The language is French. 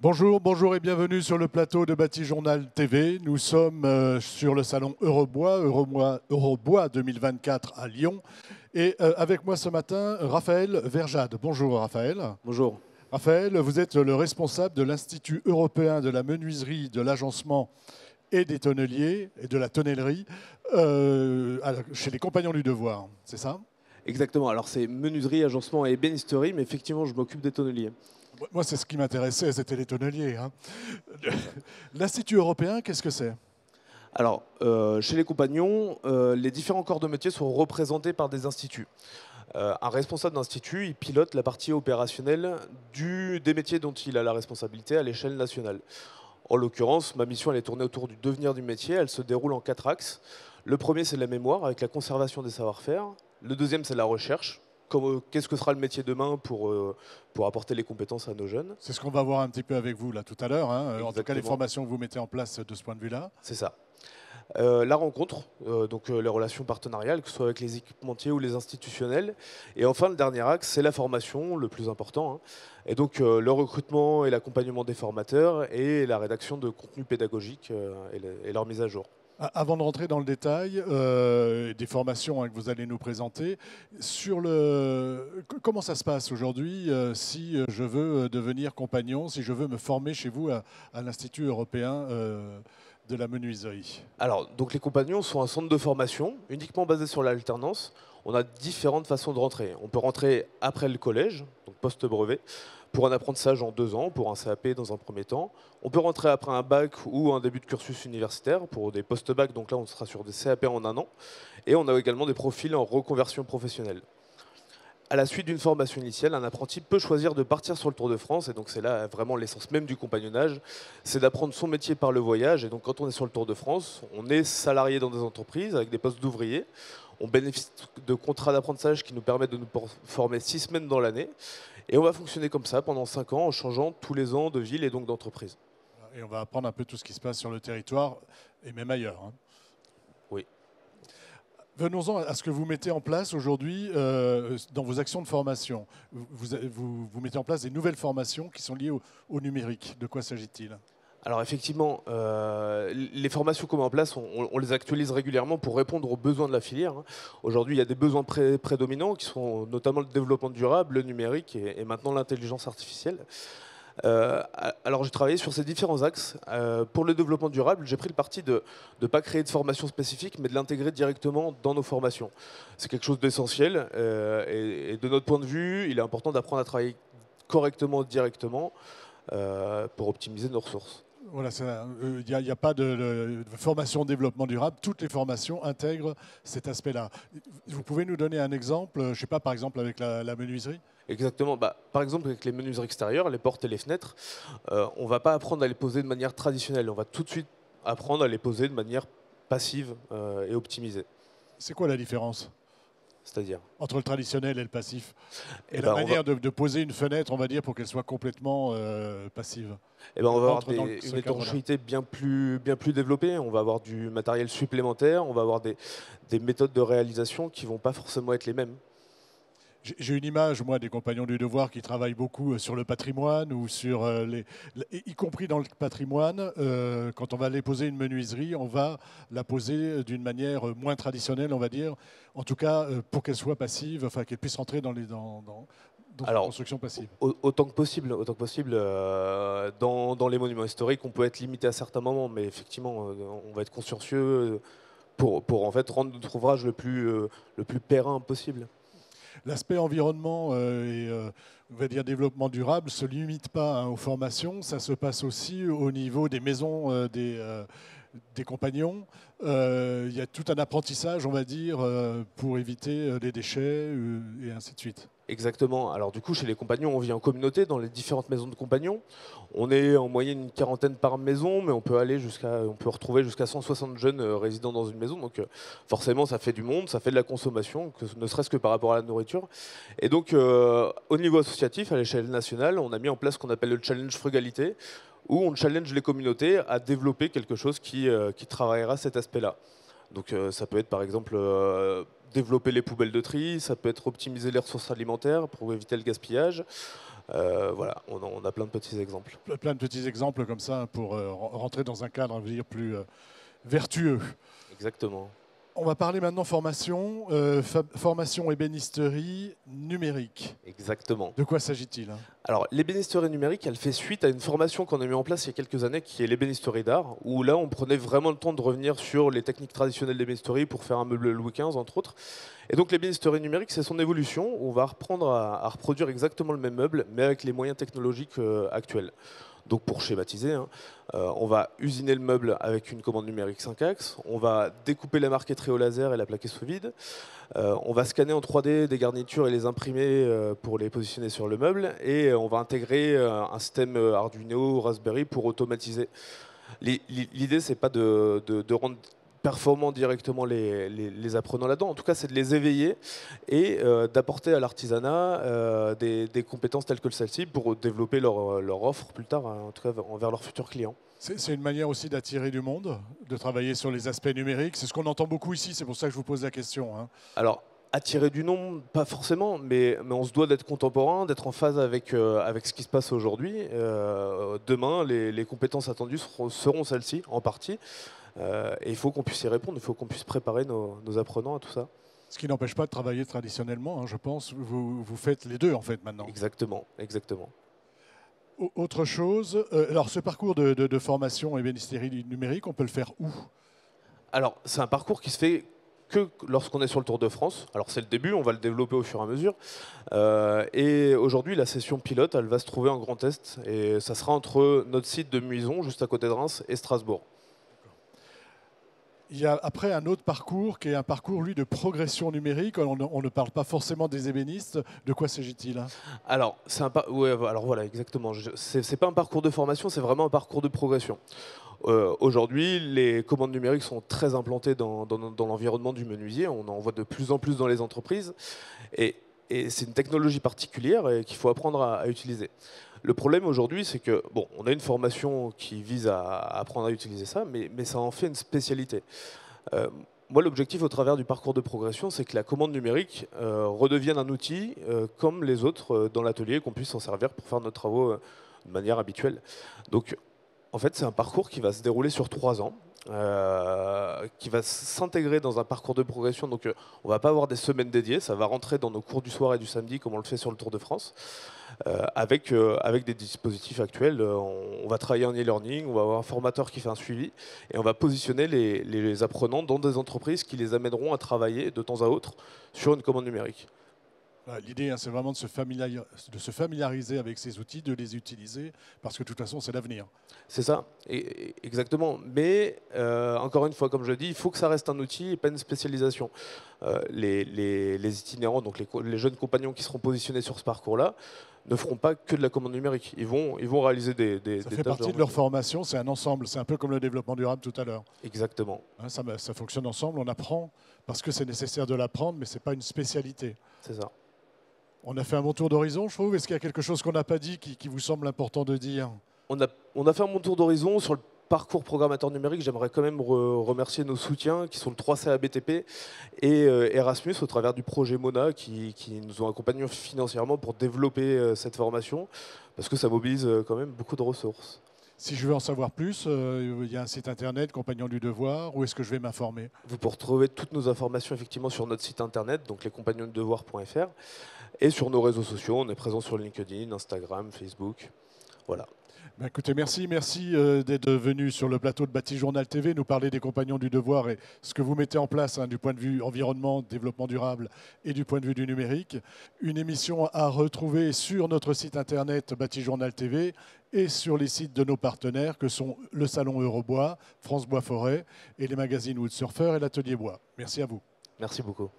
Bonjour, bonjour et bienvenue sur le plateau de Batijournal TV. Nous sommes sur le salon Eurobois 2024 à Lyon. Et avec moi ce matin, Raphaël Verjade. Bonjour Raphaël. Bonjour. Raphaël, vous êtes le responsable de l'Institut européen de la menuiserie, de l'agencement et des tonneliers et de la tonnellerie chez les Compagnons du Devoir, c'est ça? Exactement. Alors c'est menuiserie, agencement et ébénisterie, mais effectivement je m'occupe des tonneliers. Moi, c'est ce qui m'intéressait, c'était les tonneliers, hein. L'Institut européen, qu'est-ce que c'est? Alors chez les compagnons, les différents corps de métier sont représentés par des instituts. Un responsable d'institut, il pilote la partie opérationnelle des métiers dont il a la responsabilité à l'échelle nationale. En l'occurrence, ma mission elle est tournée autour du devenir du métier. Elle se déroule en 4 axes. Le premier, c'est la mémoire, avec la conservation des savoir-faire. Le deuxième, c'est la recherche. Qu'est-ce que sera le métier demain pour apporter les compétences à nos jeunes? C'est ce qu'on va voir un petit peu avec vous là tout à l'heure, hein. En tout cas, les Exactement. formations que vous mettez en place de ce point de vue-là. C'est ça. La rencontre, donc les relations partenariales, que ce soit avec les équipementiers ou les institutionnels. Et enfin, le dernier axe, c'est la formation, le plus important, hein. Et donc le recrutement et l'accompagnement des formateurs et la rédaction de contenus pédagogiques et leur mise à jour. Avant de rentrer dans le détail des formations, hein, que vous allez nous présenter, comment ça se passe aujourd'hui si je veux devenir compagnon, si je veux me former chez vous à l'Institut européen de la menuiserie? Alors, donc les compagnons sont un centre de formation uniquement basé sur l'alternance. On a différentes façons de rentrer. On peut rentrer après le collège, donc post-brevet, pour un apprentissage en 2 ans, pour un CAP dans un premier temps. On peut rentrer après un bac ou un début de cursus universitaire pour des post-bac, donc là on sera sur des CAP en 1 an. Et on a également des profils en reconversion professionnelle. À la suite d'une formation initiale, un apprenti peut choisir de partir sur le Tour de France, et donc c'est là vraiment l'essence même du compagnonnage, c'est d'apprendre son métier par le voyage. Et donc quand on est sur le Tour de France, on est salarié dans des entreprises avec des postes d'ouvriers, on bénéficie de contrats d'apprentissage qui nous permettent de nous former 6 semaines dans l'année, et on va fonctionner comme ça pendant 5 ans en changeant tous les ans de ville et donc d'entreprise. Et on va apprendre un peu tout ce qui se passe sur le territoire et même ailleurs, hein. Oui. Venons-en à ce que vous mettez en place aujourd'hui dans vos actions de formation. Vous mettez en place des nouvelles formations qui sont liées au numérique. De quoi s'agit-il? Alors effectivement, les formations qu'on met en place, on les actualise régulièrement pour répondre aux besoins de la filière, hein. Aujourd'hui, il y a des besoins prédominants qui sont notamment le développement durable, le numérique et maintenant l'intelligence artificielle. Alors j'ai travaillé sur ces différents axes. Pour le développement durable, j'ai pris le parti de ne pas créer de formation spécifique, mais de l'intégrer directement dans nos formations. C'est quelque chose d'essentiel et de notre point de vue, il est important d'apprendre à travailler correctement, directement, pour optimiser nos ressources. Voilà, il n'y a pas de formation développement durable. Toutes les formations intègrent cet aspect-là. Vous pouvez nous donner un exemple, je ne sais pas, par exemple avec la menuiserie? Exactement. Par exemple, avec les menuiseries extérieures, les portes et les fenêtres, on ne va pas apprendre à les poser de manière traditionnelle. On va tout de suite apprendre à les poser de manière passive et optimisée. C'est quoi la différence C'est-à-dire entre le traditionnel et le passif? Et Eh la ben, manière de poser une fenêtre, on va dire, pour qu'elle soit complètement passive. on va avoir Entre dans une ce cadre-là. étanchéité bien plus développée. On va avoir du matériel supplémentaire. On va avoir des méthodes de réalisation qui ne vont pas forcément être les mêmes. J'ai une image, moi, des Compagnons du Devoir qui travaillent beaucoup sur le patrimoine ou sur y compris dans le patrimoine. Quand on va aller poser une menuiserie, on va la poser d'une manière moins traditionnelle, on va dire. En tout cas, pour qu'elle soit passive, enfin qu'elle puisse rentrer dans une Alors, construction passive. autant que possible, dans les monuments historiques, on peut être limité à certains moments, mais effectivement, on va être consciencieux pour en fait rendre notre ouvrage le plus périn possible. L'aspect environnement et on va dire développement durable ne se limite pas, hein, aux formations, ça se passe aussi au niveau des maisons des compagnons. Il y a tout un apprentissage, on va dire, pour éviter les déchets et ainsi de suite. Exactement. Alors du coup, chez les compagnons, on vit en communauté dans les différentes maisons de compagnons. On est en moyenne une quarantaine par maison, mais on peut retrouver jusqu'à 160 jeunes résidant dans une maison. Donc forcément, ça fait du monde, ça fait de la consommation, ne serait-ce que par rapport à la nourriture. Et donc, au niveau associatif, à l'échelle nationale, on a mis en place ce qu'on appelle le challenge frugalité, où on challenge les communautés à développer quelque chose qui travaillera cet aspect-là. Donc ça peut être par exemple développer les poubelles de tri, ça peut être optimiser les ressources alimentaires pour éviter le gaspillage, Voilà, on a plein de petits exemples. Plein de petits exemples comme ça pour rentrer dans un cadre, on va dire, plus vertueux. Exactement. On va parler maintenant formation, formation ébénisterie numérique. Exactement. De quoi s'agit-il? Alors, l'ébénisterie numérique, elle fait suite à une formation qu'on a mis en place il y a quelques années, qui est l'ébénisterie d'art, où là, on prenait vraiment le temps de revenir sur les techniques traditionnelles d'ébénisterie pour faire un meuble Louis XV, entre autres. Et donc, l'ébénisterie numérique, c'est son évolution, où on va reprendre à reproduire exactement le même meuble, mais avec les moyens technologiques actuels. Donc pour schématiser, hein, on va usiner le meuble avec une commande numérique 5 axes, on va découper la marqueterie au laser et la plaquer sous vide, on va scanner en 3D des garnitures et les imprimer pour les positionner sur le meuble, et on va intégrer un système Arduino, Raspberry pour automatiser. L'idée, c'est pas de rendre performant directement les apprenants là-dedans. En tout cas, c'est de les éveiller et d'apporter à l'artisanat des compétences telles que celle-ci pour développer leur offre plus tard, hein, en tout cas envers leurs futurs clients. C'est une manière aussi d'attirer du monde, de travailler sur les aspects numériques. C'est ce qu'on entend beaucoup ici, c'est pour ça que je vous pose la question. Hein. Alors, attirer du nom, pas forcément, mais on se doit d'être contemporain, d'être en phase avec ce qui se passe aujourd'hui. Demain, les compétences attendues seront celles-ci, en partie. Et il faut qu'on puisse y répondre, il faut qu'on puisse préparer nos apprenants à tout ça. Ce qui n'empêche pas de travailler traditionnellement, hein, je pense. Vous faites les deux, en fait, maintenant. Exactement, exactement. Autre chose, alors ce parcours de formation ébénisterie numérique, on peut le faire où? Alors, c'est un parcours qui se fait que lorsqu'on est sur le Tour de France. Alors, c'est le début, on va le développer au fur et à mesure. Et aujourd'hui, la session pilote, elle va se trouver en Grand Est. Et ça sera entre notre site de Muison, juste à côté de Reims, et Strasbourg. Il y a après un autre parcours qui est un parcours, lui, de progression numérique. On ne parle pas forcément des ébénistes. De quoi s'agit-il? Alors, ouais, alors voilà, exactement. C'est pas un parcours de formation, c'est vraiment un parcours de progression. Aujourd'hui, les commandes numériques sont très implantées dans l'environnement du menuisier. On en voit de plus en plus dans les entreprises. Et c'est une technologie particulière qu'il faut apprendre à utiliser. Le problème aujourd'hui, c'est que, bon, on a une formation qui vise à apprendre à utiliser ça, mais ça en fait une spécialité. Moi, l'objectif au travers du parcours de progression, c'est que la commande numérique redevienne un outil comme les autres dans l'atelier, qu'on puisse s'en servir pour faire nos travaux de manière habituelle. Donc, en fait, c'est un parcours qui va se dérouler sur 3 ans. Qui va s'intégrer dans un parcours de progression. Donc on ne va pas avoir des semaines dédiées, ça va rentrer dans nos cours du soir et du samedi comme on le fait sur le Tour de France, avec des dispositifs actuels. On va travailler en e-learning, on va avoir un formateur qui fait un suivi, et on va positionner les apprenants dans des entreprises qui les amèneront à travailler de temps à autre sur une commande numérique. L'idée, hein, c'est vraiment de se familiariser avec ces outils, de les utiliser, parce que de toute façon, c'est l'avenir. C'est ça, exactement. Mais encore une fois, comme je dis, il faut que ça reste un outil et pas une spécialisation. Les itinérants, donc les jeunes compagnons qui seront positionnés sur ce parcours-là, ne feront pas que de la commande numérique. Ils vont réaliser des ça fait partie de leur formation, c'est un ensemble. C'est un peu comme le développement durable tout à l'heure. Exactement. Hein, ça fonctionne ensemble, on apprend parce que c'est nécessaire de l'apprendre, mais ce n'est pas une spécialité. C'est ça. On a fait un bon tour d'horizon, je trouve. Est-ce qu'il y a quelque chose qu'on n'a pas dit qui vous semble important de dire? On a fait un bon tour d'horizon sur le parcours programmateur numérique. J'aimerais quand même remercier nos soutiens qui sont le 3CA BTP et Erasmus au travers du projet Mona qui nous ont accompagnés financièrement pour développer cette formation parce que ça mobilise quand même beaucoup de ressources. Si je veux en savoir plus, il y a un site internet, Compagnons du Devoir, où est-ce que je vais m'informer? Vous pouvez retrouver toutes nos informations effectivement sur notre site internet, donc lescompagnonsdudevoir.fr, et sur nos réseaux sociaux. On est présent sur LinkedIn, Instagram, Facebook. Voilà. Ben écoutez, merci d'être venu sur le plateau de Bâti Journal TV, nous parler des Compagnons du Devoir et ce que vous mettez en place du point de vue environnement, développement durable et du point de vue du numérique. Une émission à retrouver sur notre site internet Bâti Journal TV et sur les sites de nos partenaires que sont le Salon Eurobois, France Bois Forêt et les magazines Woodsurfer et l'Atelier Bois. Merci à vous. Merci beaucoup.